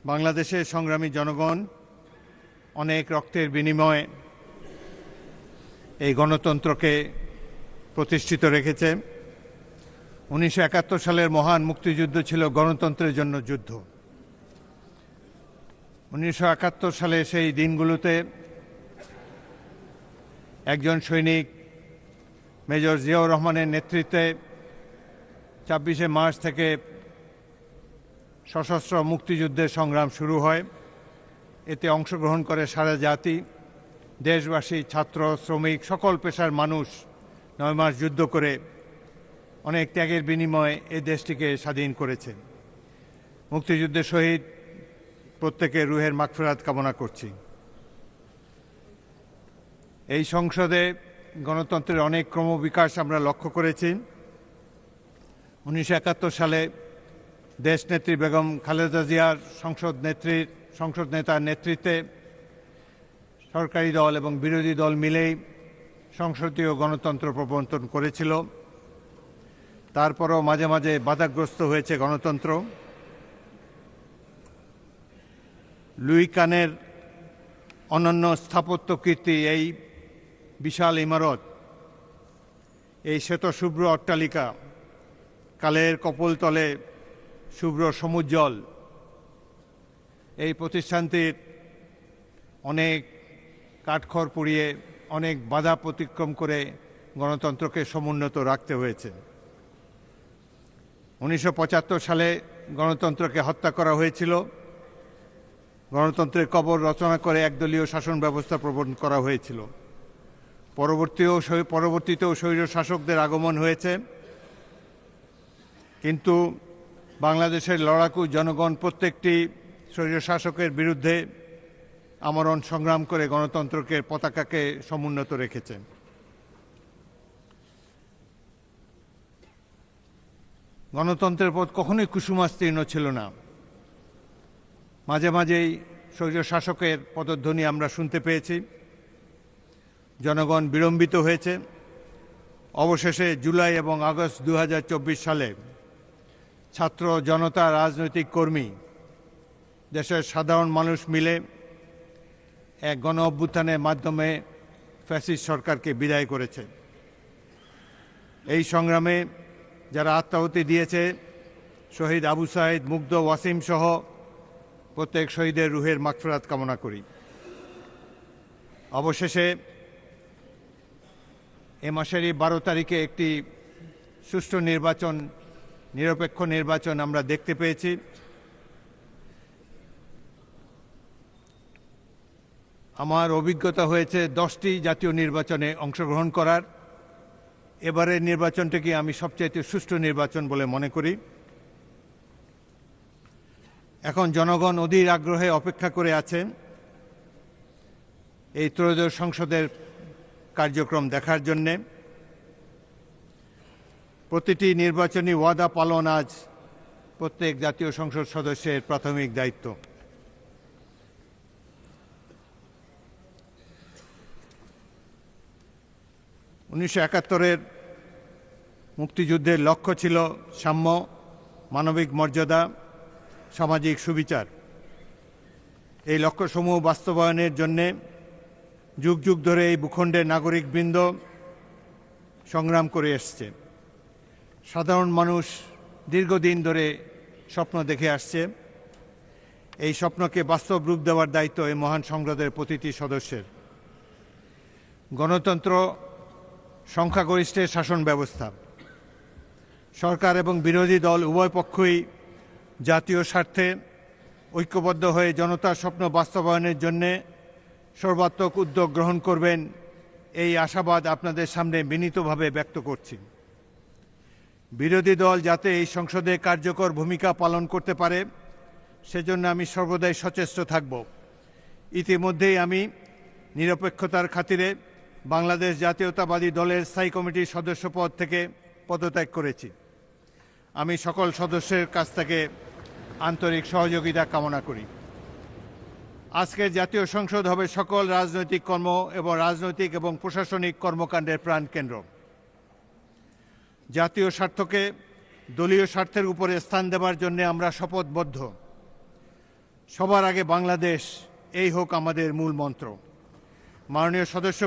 বাংলাদেশের সংগ্রামী জনগণ অনেক রক্তের বিনিময়ে এই গণতন্ত্রকে প্রতিষ্ঠিত রেখেছে। 1971 সালের মহান মুক্তিযুদ্ধ ছিল গণতন্ত্রের জন্য যুদ্ধ। 1971 সালে সেই দিনগুলোতে একজন সৈনিক মেজর জিয়াউর রহমানের নেতৃত্বে 26শে মার্চ থেকে সশস্ত্র মুক্তিযুদ্ধের সংগ্রাম শুরু হয়। এতে অংশগ্রহণ করে সারা জাতি, দেশবাসী, ছাত্র, শ্রমিক, সকল পেশার মানুষ 9 মাস যুদ্ধ করে অনেক ত্যাগের বিনিময়ে এই দেশটিকে স্বাধীন করেছে। মুক্তিযুদ্ধের শহীদ প্রত্যেকের রুহের মাগফিরাত কামনা করছি। এই সংসদে গণতন্ত্রের অনেক ক্রমবিকাশ আমরা লক্ষ্য করেছি। 1971 সালে দেশনেত্রী বেগম খালেদা জিয়ার সংসদ নেতার নেতৃত্বে সরকারি দল এবং বিরোধী দল মিলেই সংসদীয় গণতন্ত্র প্রবর্তন করেছিল। তারপরও মাঝে মাঝে বাধাগ্রস্ত হয়েছে গণতন্ত্র। লুই কানের অনন্য স্থাপত্য কীর্তি এই বিশাল ইমারত, এই শ্বেতশুভ্র অট্টালিকা, কালের কপোলতলে শুভ্র সমুজ্জ্বল এই প্রতিষ্ঠানটির অনেক কাঠখড় পুড়িয়ে অনেক বাধা অতিক্রম করে গণতন্ত্রকে সমুন্নত রাখতে হয়েছে। 1975 সালে গণতন্ত্রকে হত্যা করা হয়েছিল। গণতন্ত্রের কবর রচনা করে একদলীয় শাসন ব্যবস্থা প্রবর্তন করা হয়েছিল। পরবর্তীতেও স্বৈর শাসকদের আগমন হয়েছে, কিন্তু বাংলাদেশের লড়াকু জনগণ প্রত্যেকটি স্বৈর শাসকের বিরুদ্ধে আমরণ সংগ্রাম করে গণতন্ত্রকে পতাকাকে সমুন্নত রেখেছে। গণতন্ত্রের পথ কখনোই কুসুমাস্তীর্ণ ছিল না। মাঝে মাঝেই স্বৈর শাসকের পদধ্বনি আমরা শুনতে পেয়েছি। জনগণ বিড়ম্বিত হয়েছে। অবশেষে জুলাই এবং আগস্ট 2024 সালে ছাত্র জনতা, রাজনৈতিক কর্মী, দেশের সাধারণ মানুষ মিলে এক গণ অভ্যুত্থানের মাধ্যমে ফ্যাসিস্ট সরকারকে বিদায় করেছে। এই সংগ্রামে যারা আত্মাহুতি দিয়েছে, শহীদ আবু সাঈদ, মুগ্ধ, ওয়াসিম সহ প্রত্যেক শহীদের রুহের মাগফিরাত কামনা করি। অবশেষে এ মাসেরই 12 তারিখে একটি সুষ্ঠু নির্বাচন, নিরপেক্ষ নির্বাচন আমরা দেখতে পেয়েছি। আমার অভিজ্ঞতা হয়েছে 10টি জাতীয় নির্বাচনে অংশগ্রহণ করার। এবারের নির্বাচনটিকে আমি সবচাইতে সুষ্ঠু নির্বাচন বলে মনে করি। এখন জনগণ অধীর আগ্রহে অপেক্ষা করে আছেন এই ত্রয়োদশ সংসদের কার্যক্রম দেখার জন্যে। প্রতিটি নির্বাচনী ওয়াদা পালন আজ প্রত্যেক জাতীয় সংসদ সদস্যের প্রাথমিক দায়িত্ব। উনিশশো 71-এর মুক্তিযুদ্ধের লক্ষ্য ছিল সাম্য, মানবিক মর্যাদা, সামাজিক সুবিচার। এই লক্ষ্যসমূহ বাস্তবায়নের জন্যে যুগ যুগ ধরে এই ভূখণ্ডের নাগরিকবৃন্দ সংগ্রাম করে এসছে। সাধারণ মানুষ দীর্ঘদিন ধরে স্বপ্ন দেখে আসছে। এই স্বপ্নকে বাস্তব রূপ দেওয়ার দায়িত্ব এই মহান সংসদের প্রতিটি সদস্যের। গণতন্ত্র সংখ্যাগরিষ্ঠের শাসন ব্যবস্থা। সরকার এবং বিরোধী দল উভয় পক্ষই জাতীয় স্বার্থে ঐক্যবদ্ধ হয়ে জনতার স্বপ্ন বাস্তবায়নের জন্যে সর্বাত্মক উদ্যোগ গ্রহণ করবেন, এই আশাবাদ আপনাদের সামনে বিনীতভাবে ব্যক্ত করছি। বিরোধী দল যাতে এই সংসদে কার্যকর ভূমিকা পালন করতে পারে সেজন্য আমি সর্বদাই সচেষ্ট থাকব। ইতিমধ্যেই আমি নিরপেক্ষতার খাতিরে বাংলাদেশ জাতীয়তাবাদী দলের স্থায়ী কমিটির সদস্য পদ থেকে পদত্যাগ করেছি। আমি সকল সদস্যের কাছ থেকে আন্তরিক সহযোগিতা কামনা করি। আজকের জাতীয় সংসদ হবে সকল রাজনৈতিক এবং প্রশাসনিক কর্মকাণ্ডের প্রাণকেন্দ্র। জাতীয় স্বার্থকে দলীয় স্বার্থের উপরে স্থান দেওয়ার জন্য আমরা শপথবদ্ধ। সবার আগে বাংলাদেশ, এই হোক আমাদের মূল মন্ত্র। মাননীয় সদস্য